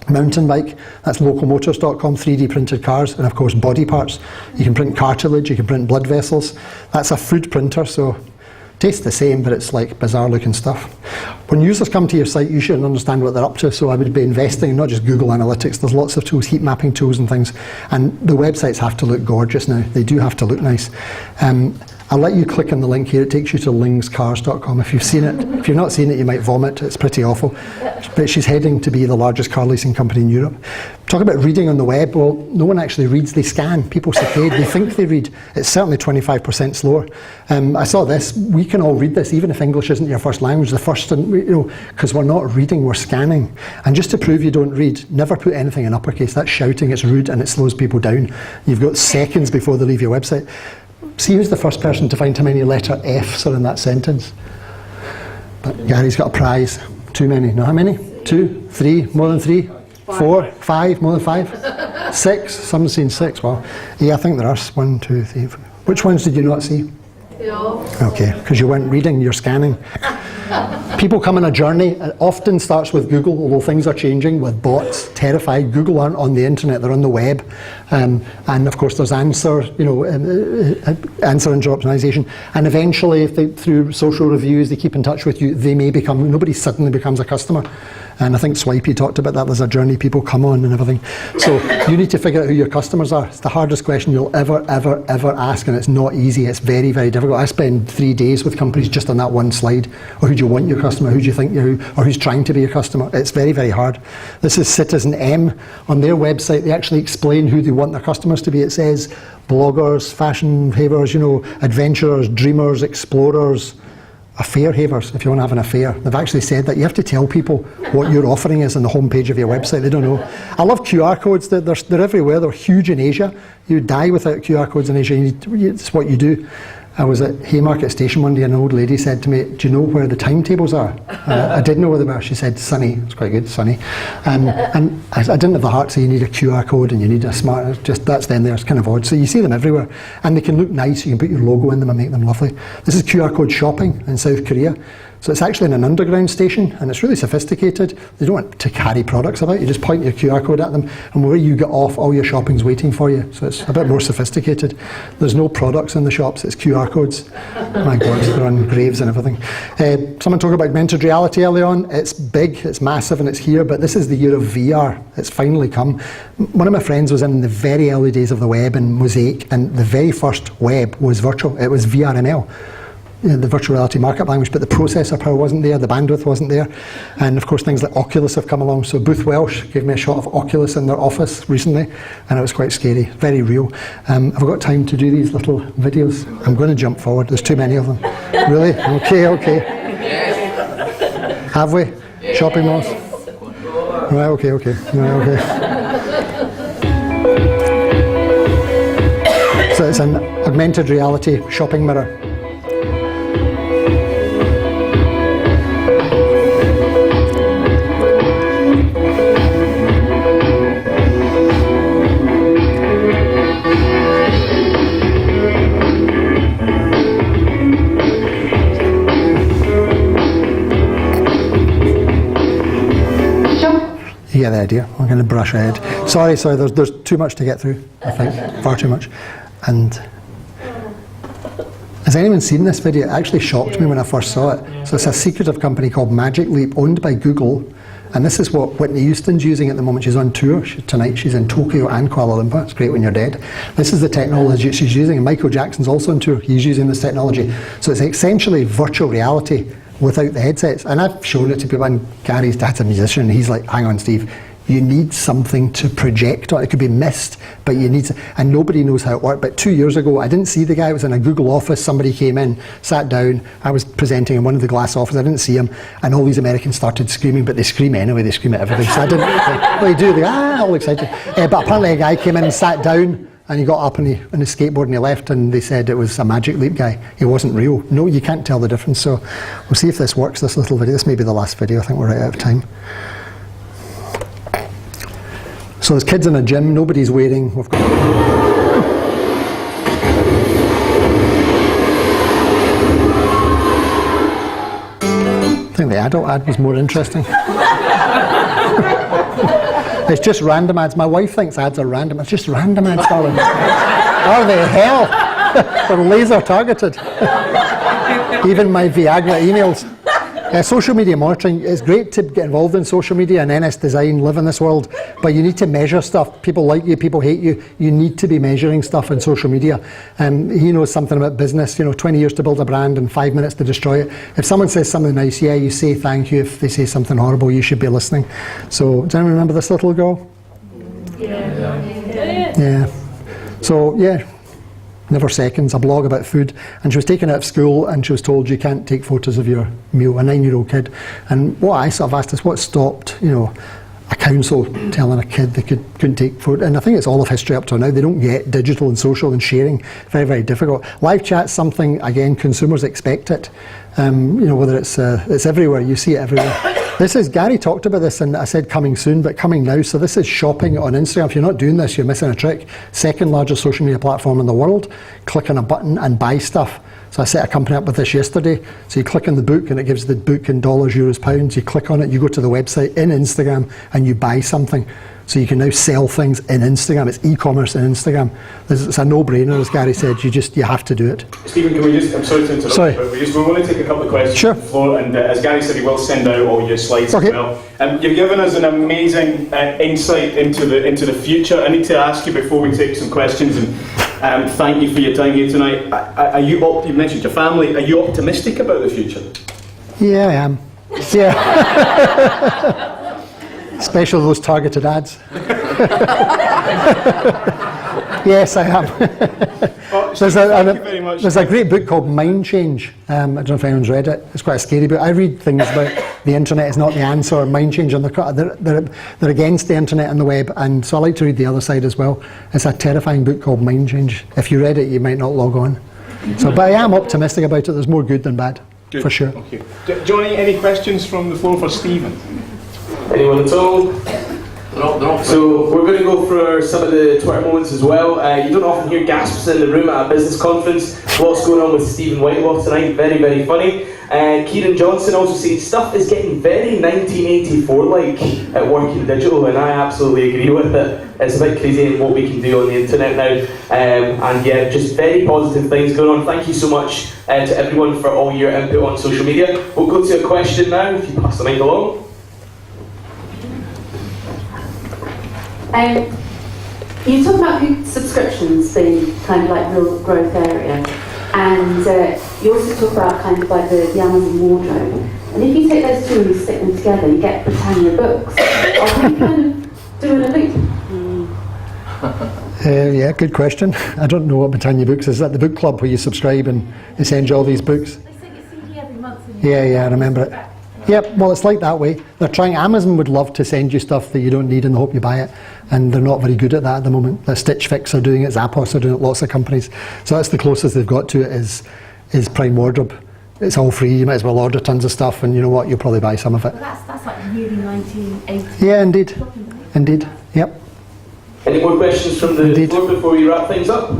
mountain bike, that's localmotors.com, 3D printed cars, and of course body parts. You can print cartilage, you can print blood vessels. That's a food printer, so tastes the same, but it's like bizarre looking stuff. When users come to your site, you should understand what they're up to, so I would be investing in not just Google Analytics. There's lots of tools, heat mapping tools and things, and the websites have to look gorgeous now. They do have to look nice. I'll let you click on the link here. It takes you to lingscars.com. If you've seen it, if you've not seen it, you might vomit. It's pretty awful. But she's heading to be the largest car leasing company in Europe. Talk about reading on the web. Well, no one actually reads. They scan. People say they think they read. It's certainly 25% slower. I saw this. We can all read this, even if English isn't your first language. The first, because we're not reading, we're scanning. And just to prove you don't read, never put anything in uppercase. That's shouting. It's rude and it slows people down. You've got seconds before they leave your website. See who's the first person to find how many letter F's are in that sentence. But Gary's got a prize. Too many. No, how many? 2, 3, more than 3, 4, 5, more than 5, 6. Someone's seen 6. Well, yeah, I think there are 1, 2, 3, 4. Which ones did you not see? Okay, because you weren't reading, you're scanning. People come on a journey. It often starts with Google, although things are changing with bots. Terrified. Google aren't on the internet; they're on the web. And of course, there's answer engine optimization. And eventually, if they, through social reviews, they keep in touch with you, they may become. Nobody suddenly becomes a customer. And I think Swipey talked about that. There's a journey people come on and everything. So you need to figure out who your customers are. It's the hardest question you'll ever ask, and it's not easy. It's very, very difficult. I spend 3 days with companies just on that one slide. Or who do you want your customer? Who do you think you're, or who's trying to be your customer? It's very, very hard. This is Citizen M. On their website, they actually explain who they want their customers to be. It says bloggers, fashion havers, adventurers, dreamers, explorers, affair havers, if you want to have an affair. They've actually said that you have to tell people what your offering is on the homepage of your website. They don't know. I love QR codes. They're everywhere. They're huge in Asia. You die without QR codes in Asia. It's what you do. I was at Haymarket Station one day and an old lady said to me, "Do you know where the timetables are?" I didn't know where they were. She said, "Sunny." It's quite good, Sunny. And I didn't have the heart to say you need a QR code and you need a smart, just that's then there. It's kind of odd. So you see them everywhere. And they can look nice. You can put your logo in them and make them lovely. This is QR code shopping in South Korea. So it's actually in an underground station and it's really sophisticated. They don't want to carry products about. You just point your QR code at them and where you get off, all your shopping's waiting for you. So it's a bit more sophisticated. There's no products in the shops, it's QR codes. My God, they're on graves and everything. Someone talked about augmented reality early on. It's big, it's massive and it's here, but this is the year of VR. It's finally come. One of my friends was in the very early days of the web in Mosaic, and the very first web was virtual. It was VRML. The virtual reality markup language, but the processor power wasn't there, the bandwidth wasn't there, and of course things like Oculus have come along. So Booth Welsh gave me a shot of Oculus in their office recently, and it was quite scary, very real. I've got time to do these little videos. I'm going to jump forward, there's too many of them. Really? Okay. Have we? Shopping malls? Right, okay. Right, okay. So it's an augmented reality shopping mirror. You get the idea. I'm going to brush ahead. Sorry, there's too much to get through, I think. Far too much. And has anyone seen this video? It actually shocked me when I first saw it. So it's a secretive company called Magic Leap, owned by Google. And this is what Whitney Houston's using at the moment. She's on tour. Tonight she's in Tokyo and Kuala Lumpur. It's great when you're dead. This is the technology she's using. And Michael Jackson's also on tour. He's using this technology. So it's essentially virtual reality without the headsets. And I've shown it to people, and Gary's dad's a musician, and he's like, "Hang on, Steve, you need something to project on. It could be missed, but you need to, and nobody knows how it works. But 2 years ago, I didn't see the guy. I was in a Google office. Somebody came in, sat down. I was presenting in one of the glass offices. I didn't see him, and all these Americans started screaming, but they scream anyway. They scream at everything. So I didn't. What do you do? They go, all excited. But apparently, a guy came in and sat down. And he got up on his skateboard and he left, and they said it was a Magic Leap guy. He wasn't real. No, you can't tell the difference. So we'll see if this works, this little video. This may be the last video. I think we're right out of time. So there's kids in a gym. Nobody's wearing. We've got... I think the adult ad was more interesting. It's just random ads. My wife thinks ads are random. It's just random ads, darling. Are they hell? They're laser targeted. Even my Viagra emails. Social media monitoring, it's great to get involved in social media and NS design, live in this world, but you need to measure stuff. People like you, people hate you. You need to be measuring stuff in social media. He knows something about business, 20 years to build a brand and 5 minutes to destroy it. If someone says something nice, you say thank you. If they say something horrible, you should be listening. So, does anyone remember this little girl? Yeah. So, Never Seconds, a blog about food, and she was taken out of school and she was told you can't take photos of your meal, a 9-year-old kid. And what I sort of asked is what stopped, a council telling a kid they couldn't take photos. And I think it's all of history up to now. They don't get digital and social and sharing. Very, very difficult. Live chat's something, again, consumers expect it. Whether it's everywhere, you see it everywhere. Gary talked about this, and I said coming soon, but coming now. So this is shopping on Instagram. If you're not doing this, you're missing a trick. Second largest social media platform in the world. Click on a button and buy stuff. So I set a company up with this yesterday. So you click on the book and it gives the book in dollars, euros, pounds. You click on it, you go to the website in Instagram and you buy something. So you can now sell things in Instagram. It's e-commerce in Instagram. It's a no-brainer, as Gary said. You have to do it.
Stephen, can we I'm sorry to interrupt, but we want to take a couple of questions
sure.
from the floor, and as Gary said, he will send out all your slides as well. You've given us an amazing insight into the future. I need to ask you before we take some questions, and thank you for your time here tonight. You mentioned your family. Are you optimistic about the future?
Yeah, I am. Yeah. Especially those targeted ads. Yes, I am. There's a great book called Mind Change. I don't know if anyone's read it. It's quite a scary book. I read things about the internet is not the answer, or mind change, and they're against the internet and the web, and so I like to read the other side as well. It's a terrifying book called Mind Change. If you read it, you might not log on. But I am optimistic about it. There's more good than bad, for sure.
Okay. Johnny, any questions from the floor for Stephen? Anyone at all? So we're going to go for some of the Twitter moments as well. You don't often hear gasps in the room at a business conference. What's going on with Stephen Whitelaw tonight? Very, very funny. Kieran Johnson also says stuff is getting very 1984-like at work in digital, and I absolutely agree with it. It's a bit crazy what we can do on the internet now, and just very positive things going on. Thank you so much to everyone for all your input on social media. We'll go to a question now, if you pass the mic along.
You talk about subscriptions being kind of like real growth area, and you also talk about kind of like the Amazon wardrobe. And if you take those two and you stick them together, you get Britannia books. Are we kind of doing a loop?
Yeah, good question. I don't know what Britannia Books is. Is that the book club where you subscribe and they send you all these books?
They send you a CD every month.
Yeah, I remember it. Yep, well, it's like that way. They're trying. Amazon would love to send you stuff that you don't need in the hope you buy it, and they're not very good at that at the moment. Stitch Fix are doing it, Zappos are doing it, lots of companies. So that's the closest they've got to it is Prime Wardrobe. It's all free. You might as well order tons of stuff, and you know what? You'll probably buy some of it.
Well, that's like really 1980s.
Yeah, indeed. Yep.
Any more questions from the floor before we wrap things up?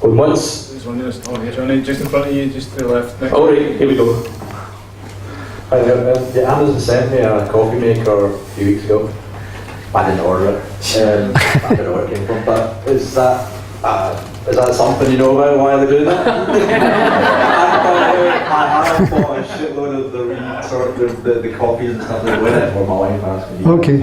Going once.
There's one here, Johnny, just in front of you, just to the left.
All right, here we go.
The Amazon sent me a coffee maker a few weeks ago. I didn't order it. I don't know where it came from, but is that something you know about? Why are they doing that? I have bought a shitload of the coffees and stuff that went in, or my wife asked me.
Okay.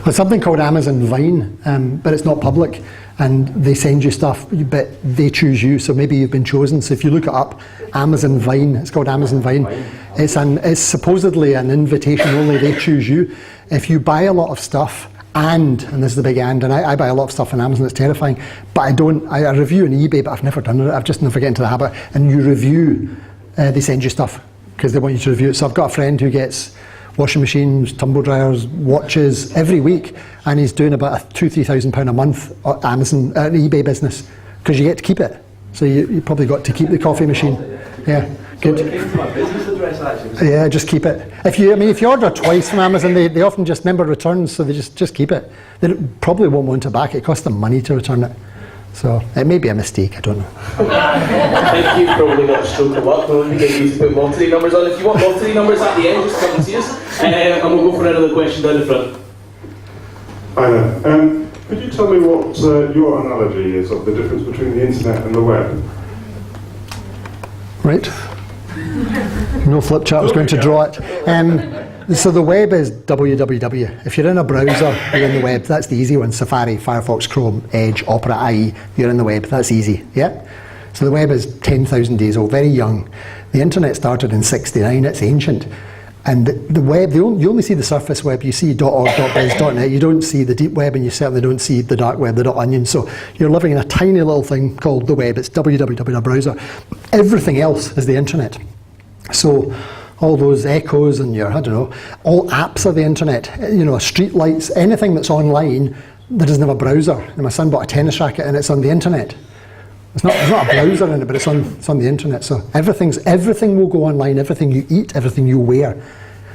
There's something called Amazon Vine, but it's not public, and they send you stuff, but they choose you, so maybe you've been chosen. So if you look it up, Amazon Vine, it's called Amazon Vine. It's supposedly an invitation only, they choose you. If you buy a lot of stuff, and this is the big and I buy a lot of stuff on Amazon, it's terrifying, but I review on eBay, but I've never done it, I've just never get into the habit, and you review, they send you stuff, because they want you to review it. So I've got a friend who gets washing machines, tumble dryers, watches every week, and he's doing about £2,000-3,000 a month on Amazon, eBay business, because you get to keep it. So you probably got to keep the coffee machine. Yeah, good.
So it came to my business address actually.
Yeah, just keep it. If you order twice from Amazon, they often just member returns, so they just keep it. They probably won't want it back. It costs them money to return it. So it may be a mistake, I don't know.
I think you've probably got a stroke of luck. We'll only get you to put lottery numbers on. If you want lottery numbers at the end, just come and see us. And we'll go for another question down the front.
Hi there. Could you tell me what your analogy is of the difference between the internet and the web?
Right. No flip chart was going to draw it. So the web is www. If you're in a browser, you're in the web. That's the easy one. Safari, Firefox, Chrome, Edge, Opera, IE. You're in the web. That's easy. Yeah. So the web is 10,000 days old, very young. The internet started in '69. It's ancient. And the web, you only see the surface web. You see .org, .biz, .net. You don't see the deep web, and you certainly don't see the dark web, the .onion. So you're living in a tiny little thing called the web. It's www, a browser. Everything else is the internet. So all those echoes and all apps are the internet. Street lights, anything that's online that doesn't have a browser. And my son bought a tennis racket and it's on the internet. There's not a browser in it, but it's on the internet. So everything will go online. Everything you eat, everything you wear.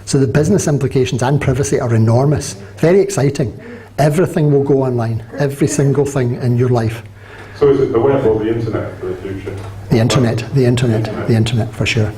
So the business implications and privacy are enormous. Very exciting. Everything will go online. Every single thing in your life.
So is it the web or the internet for the future?
The internet for sure.